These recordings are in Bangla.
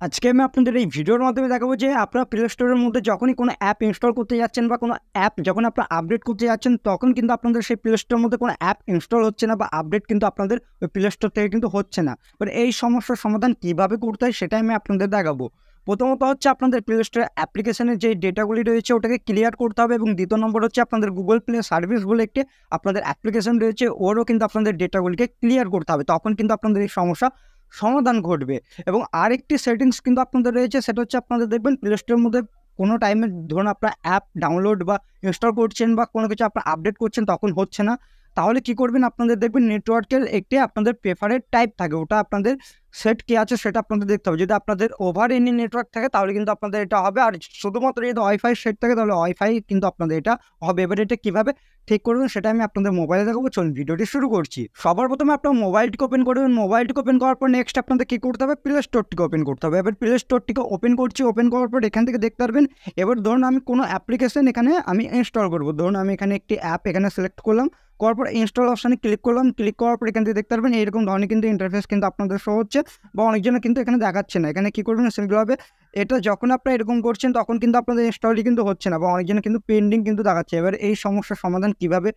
আজকে আমি আপনাদের এই ভিডিওর মাধ্যমে দেখাবো যে আপনারা প্লে স্টোরের মধ্যে যখনই কোনো অ্যাপ ইনস্টল করতে যাচ্ছেন বা কোনো অ্যাপ যখন আপনারা আপডেট করতে যাচ্ছেন তখন কিন্তু আপনাদের সেই প্লে স্টোরের মধ্যে কোনো অ্যাপ ইনস্টল হচ্ছে না বা আপডেট কিন্তু আপনাদের ওই প্লে স্টোর থেকে কিন্তু হচ্ছে না। বাট এই সমস্যার সমাধান কীভাবে করতে হয় সেটাই আমি আপনাদের দেখাবো। প্রথমত হচ্ছে আপনাদের প্লে স্টোরের অ্যাপ্লিকেশনের যে ডেটাগুলি রয়েছে ওটাকে ক্লিয়ার করতে হবে, এবং দ্বিতীয় নম্বর হচ্ছে আপনাদের গুগল প্লে সার্ভিস বলে একটি আপনাদের অ্যাপ্লিকেশন রয়েছে, ওরও কিন্তু আপনাদের ডেটাগুলিকে ক্লিয়ার করতে হবে, তখন কিন্তু আপনাদের এই সমস্যা সমাধান ঘটবে। এবং আরেকটি সেটিংস কিন্তু আপনাদের রয়েছে, সেটা হচ্ছে আপনাদের দেখবেন প্লে স্টোরের মধ্যে কোনো টাইমে ধরুন আপনার অ্যাপ ডাউনলোড বা ইনস্টল করছেন বা কোনো কিছু আপনার আপডেট করছেন তখন হচ্ছে না, তাহলে কি করবেন, আপনাদের দেখবেন নেটওয়ার্কের একটি আপনাদের প্রেফারেড টাইপ থাকে, ওটা আপনাদের সেট কি আছে সেটা আপনাদের দেখতে হবে। যদি আপনাদের ওভার এনি নেটওয়ার্ক থাকে তাহলে কিন্তু আপনাদের এটা হবে, আর শুধুমাত্র যদি ওয়াইফাই সেট থাকে তাহলে ওয়াইফাই কিন্তু আপনাদের এটা হবে। এবার এটা কীভাবে ঠিক করবেন সেটা আমি আপনাদের মোবাইলে দেখাবো। চলুন ভিডিওটি শুরু করছি। সবার প্রথমে আপনার মোবাইলটিকে ওপেন করবেন। মোবাইলটিকে ওপেন করার পর নেক্সট আপনাদের কী করতে হবে, প্লে স্টোরটিকে ওপেন করতে হবে। এবার প্লে স্টোরটিকে ওপেন করছি, ওপেন করার পর এখান থেকে দেখতে পারবেন, এবার ধরুন আমি কোনো অ্যাপ্লিকেশন এখানে আমি ইনস্টল করবো। ধরুন আমি এখানে একটি অ্যাপ এখানে সিলেক্ট করলাম, করার পর ইনস্টল অপশানে ক্লিক করলাম। ক্লিক করার পর এখান থেকে দেখতে পারবেন এইরকম ধরনের কিন্তু ইন্টারফেস কিন্তু আপনাদের শো হচ্ছে, বা অনেকজনের কিন্তু এখানে দেখাচ্ছে না। এখানে কী করবেন, সিম্পলভাবে এটা যখন আপনারা এরকম করছেন তখন কিন্তু আপনাদের ইনস্টলটি কিন্তু হচ্ছে না, বা অনেকজনের কিন্তু পেন্ডিং কিন্তু দেখাচ্ছে। এবার এই সমস্যার সমাধান কীভাবে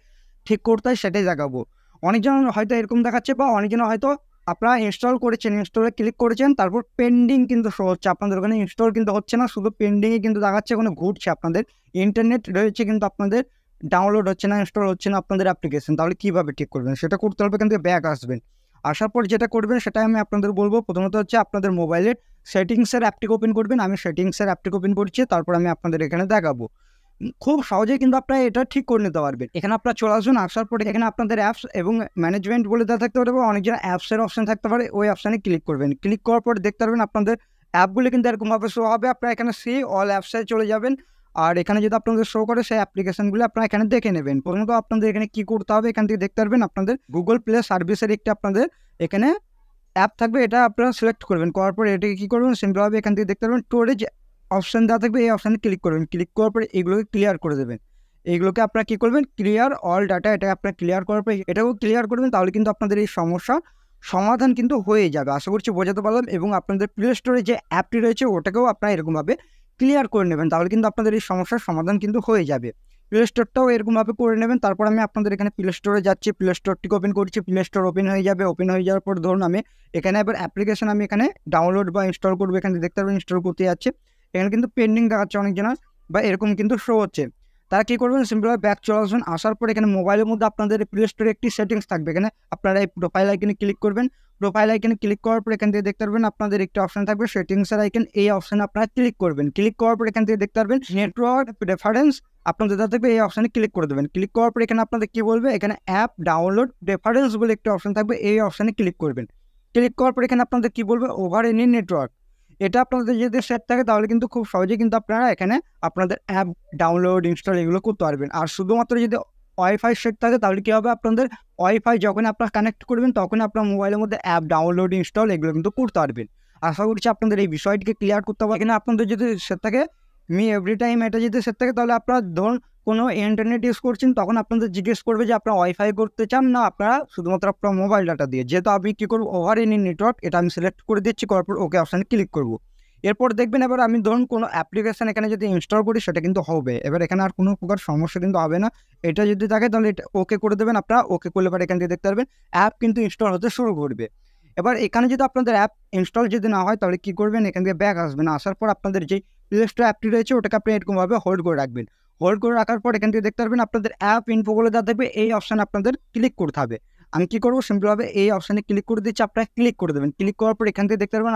ঠিক করতে হয় সেটাই দেখাবো। অনেকজন হয়তো এরকম দেখাচ্ছে, বা অনেকজন হয়তো আপনারা ইনস্টল করেছেন, ইনস্টলে ক্লিক করেছেন, তারপর পেন্ডিং কিন্তু শো হচ্ছে, আপনাদের ওখানে ইনস্টল কিন্তু হচ্ছে না, শুধু পেন্ডিংয়ে কিন্তু দেখাচ্ছে, ওখানে ঘুরছে। আপনাদের ইন্টারনেট রয়েছে কিন্তু আপনাদের ডাউনলোড হচ্ছে না, ইনস্টল হচ্ছে না আপনাদের অ্যাপ্লিকেশন। তাহলে কীভাবে ঠিক করবেন সেটা করতে হবে, কিন্তু ব্যাক আসবেন। আসার পর যেটা করবেন সেটা আমি আপনাদের বলবো। প্রথমত হচ্ছে আপনাদের মোবাইলের সেটিংসের অ্যাপটিকে ওপেন করবেন। আমি সেটিংসের অ্যাপটিকে ওপেন করছি, তারপর আমি আপনাদের এখানে দেখাবো। খুব সহজেই কিন্তু আপনারা এটা ঠিক করে নিতে পারবেন। এখানে আপনারা চলে আসুন। আসার পরে এখানে আপনাদের অ্যাপস এবং ম্যানেজমেন্ট বলে দেওয়া থাকতে পারে, বা অনেকজন অ্যাপসের অপশন থাকতে পারে, ওই অপশানে ক্লিক করবেন। ক্লিক করার পর দেখতে পারবেন আপনাদের অ্যাপগুলি কিন্তু এরকমভাবে শো হবে। আপনারা এখানে সি অল অ্যাপসে চলে যাবেন, আর এখানে যদি আপনাদের শো করে সেই অ্যাপ্লিকেশনগুলো আপনারা এখানে দেখে নেবেন। প্রথমত আপনাদের এখানে কী করতে হবে, এখান থেকে দেখতে পারবেন আপনাদের গুগল প্লে সার্ভিসের একটি আপনাদের এখানে অ্যাপ থাকবে, এটা আপনারা সিলেক্ট করবেন। করার পরে এটাকে কী করবেন, সিম্পলভাবে এখান থেকে দেখতে পারবেন স্টোরেজ অপশান দেওয়া থাকবে, এই অপশানে ক্লিক করবেন। ক্লিক করার পরে এগুলোকে ক্লিয়ার করে দেবেন। এইগুলোকে আপনারা কী করবেন, ক্লিয়ার অল ডাটা, এটা আপনারা ক্লিয়ার করার পরে এটাও ক্লিয়ার করবেন। তাহলে কিন্তু আপনাদের এই সমস্যা সমাধান কিন্তু হয়ে যাবে। আশা করছি বোঝাতে পারলাম। এবং আপনাদের প্লে স্টোরে যে অ্যাপটি রয়েছে ওটাকেও আপনারা এরকমভাবে ক্লিয়ার করে নেবেন, তাহলে কিন্তু আপনাদের এই সমস্যার সমাধান কিন্তু হয়ে যাবে। প্লে স্টোরটাও এরকমভাবে করে নেবেন। তারপর আমি আপনাদের এখানে প্লে স্টোরে যাচ্ছি, প্লে স্টোরটিকে ওপেন করছি। প্লে স্টোর ওপেন হয়ে যাবে। ওপেন হয়ে যাওয়ার পর ধরুন আমি এখানে এবার অ্যাপ্লিকেশন আমি এখানে ডাউনলোড বা ইনস্টল করবো। এখানে দেখতে পারবেন ইনস্টল করতে যাচ্ছে, এখানে কিন্তু পেন্ডিং দেখাচ্ছে অনেকজনের, বা এরকম কিন্তু শো হচ্ছে। তারা কী করবেন, সিম্পলভাবে ব্যাক চলে আসবেন। আসার পর এখানে মোবাইলের মধ্যে আপনাদের প্লে স্টোরে একটি সেটিংস থাকবে, এখানে আপনারা এই প্রোফাইল আইকনে ক্লিক করবেন। প্রোফাইল আইকনে ক্লিক করার পর এখান থেকে দেখতে পারবেন আপনাদের একটি অপশন থাকবে সেটিংসের আইকন, এই অপশানে আপনারা ক্লিক করবেন। ক্লিক করার পর এখান থেকে দেখতে পারবেন নেটওয়ার্ক প্রেফারেন্স, আপনাদের থাকবে এই অপশানে ক্লিক করে দেবেন। ক্লিক করার পর এখানে আপনাদের কী বলবে, এখানে অ্যাপ ডাউনলোড প্রেফারেন্স বলে একটি অপশন থাকবে, এই অপশানে ক্লিক করবেন। ক্লিক করার পর এখানে আপনাদের কী বলবে, ওভার এনি নেটওয়ার্ক, এটা আপনাদের যদি সেট থাকে তাহলে কিন্তু খুব সহজেই কিন্তু আপনারা এখানে আপনাদের অ্যাপ ডাউনলোড ইনস্টল এগুলো করতে পারবেন। আর শুধুমাত্র যদি ওয়াইফাই সেট থাকে তাহলে কী হবে, আপনাদের ওয়াইফাই যখন আপনারা কানেক্ট করবেন তখন আপনার মোবাইলের মধ্যে অ্যাপ ডাউনলোড ইনস্টল এগুলো কিন্তু করতে পারবেন। আশা করছি আপনাদের এই বিষয়টিকে ক্লিয়ার করতে হবে। এখানে আপনাদের যদি সেট থাকে মি এভরি টাইম, এটা যদি সেট থাকে তাহলে আপনারা ধরুন কোনো ইন্টারনেট ইউজ করছেন তখন আপনাদের জিজ্ঞেস করবে যে আপনারা ওয়াইফাই করতে চান না আপনারা শুধুমাত্র আপনার মোবাইল ডাটা দিয়ে। যেহেতু আমি কী করবো, ওভার এনি নেটওয়ার্ক, এটা আমি সিলেক্ট করে দিচ্ছি। করার পর ওকে অপশানে ক্লিক করবো। এরপর দেখবেন এবার আমি ধরুন কোনো অ্যাপ্লিকেশান এখানে যদি ইনস্টল করি সেটা কিন্তু হবে। এবার এখানে আর কোনো প্রকার সমস্যা কিন্তু হবে না। এটা যদি থাকে তাহলে এটা ওকে করে দেবেন আপনারা। ওকে করলে পরে এখান থেকে দেখতে পারবেন অ্যাপ কিন্তু ইনস্টল হতে শুরু করবে। এবার এখানে যদি আপনাদের অ্যাপ ইনস্টল যদি না হয় তাহলে কী করবেন, এখান থেকে ব্যাক আসবেন। আসার পর আপনাদের যেই প্লে স্টোর অ্যাপটি রয়েছে ওটাকে আপনি এরকমভাবে হোল্ড করে রাখবেন। হোল্ড করে রাখার পর এখান থেকে দেখতে পারবেন আপনাদের অ্যাপ ইনফো বলে দেওয়া থাকবে, এই অপশানে আপনাদের ক্লিক করতে হবে। আমি কী করবো, সিম্পলভাবে এই অপশানে ক্লিক করে দিচ্ছি, আপনারা ক্লিক করে দেবেন। ক্লিক করার পর এখান থেকে দেখতে পারবেন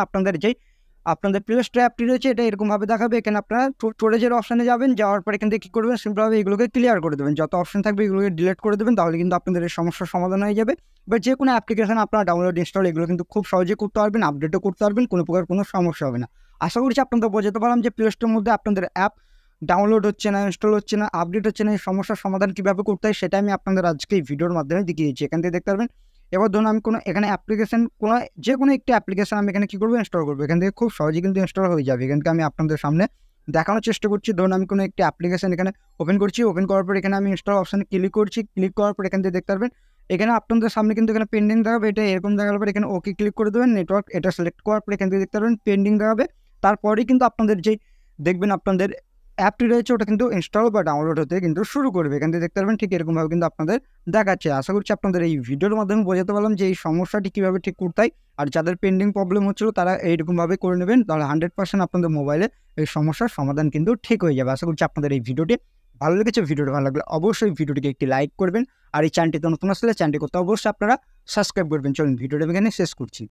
আপনাদের প্লে স্টোর অ্যাপটি রয়েছে এটা এরকমভাবে দেখাবে। এখানে আপনারা স্টোরেজের অপশানে যাবেন, যাওয়ার পর এখান থেকে কী করবেন, সিম্পলভাবে এগুলোকে ক্লিয়ার করে দেবেন। যত অপশন থাকবে এগুলোকে ডিলিট করে দেবেন, তাহলে কিন্তু আপনাদের এই সমস্যার সমাধান হয়ে যাবে। বা যে কোনো অ্যাপ্লিকেশন আপনারা ডাউনলোড ইনস্টল এগুলো কিন্তু খুব সহজেই করতে পারবেন, আপডেটও করতে পারবেন, কোনো প্রকার কোনো সমস্যা হবে না। আশা করছি আপনাদের বোঝাতে পারলাম যে প্লে স্টোরের মধ্যে আপনাদের অ্যাপ ডাউনলোড হচ্ছে না, ইনস্টল হচ্ছে না, আপডেট হচ্ছে না, এই সমস্যার সমাধান কীভাবে করতে হয় সেটা আমি আপনাদের আজকে এই ভিডিওর মাধ্যমে দেখিয়েছি। এখান থেকে দেখতে পারবেন। এবার ধরুন আমি কোনো এখানে অ্যাপ্লিকেশন কোনো যে কোনো একটি অ্যাপ্লিকেশন আমি এখানে কী করবো, ইনস্টল করবো। এখান থেকে খুব সহজেই কিন্তু ইনস্টল হয়ে যাবে। এখান থেকে আমি আপনাদের সামনে দেখানোর চেষ্টা করছি। ধরুন আমি কোনো একটি অ্যাপ্লিকেশন এখানে ওপেন করছি। ওপেন করার পর এখানে আমি ইনস্টল অপশানে ক্লিক করছি। ক্লিক করার পর এখান থেকে দেখতে পারবেন এখানে আপনাদের সামনে কিন্তু এখানে পেন্ডিং দেখাবে, এটা এরকম দেখার পর এখানে ওকে ক্লিক করে দেবেন। নেটওয়ার্ক এটা সিলেক্ট করার পর এখান থেকে দেখতে পারবেন পেন্ডিং দেখাবে। তারপরেই কিন্তু আপনাদের যেই দেখবেন আপনাদের অ্যাপটি রয়েছে ওটা কিন্তু ইনস্টল বা ডাউনলোড হতে কিন্তু শুরু করবে। এখান থেকে দেখতে পারবেন ঠিক এরকমভাবে কিন্তু আপনাদের দেখাচ্ছে। আশা করছি আপনাদের এই ভিডিওর মাধ্যমে বোঝাতে পারলাম যে এই সমস্যাটি কীভাবে ঠিক করতে হয়। আর যাদের পেন্ডিং প্রবলেম হচ্ছিলো তারা এইরকমভাবে করে নেবেন, তাহলে 100% আপনাদের মোবাইলে এই সমস্যার সমাধান কিন্তু ঠিক হয়ে যাবে। আশা করছি আপনাদের এই ভিডিওটি ভালো লেগেছে। ভিডিওটি ভালো লাগলে অবশ্যই ভিডিওটিকে একটি লাইক করবেন, আর এই চ্যানেলটিতে নতুন আসলে চ্যানেলটি করতে অবশ্যই আপনারা সাবস্ক্রাইব করবেন। চলুন ভিডিওটা এখানে শেষ করছি।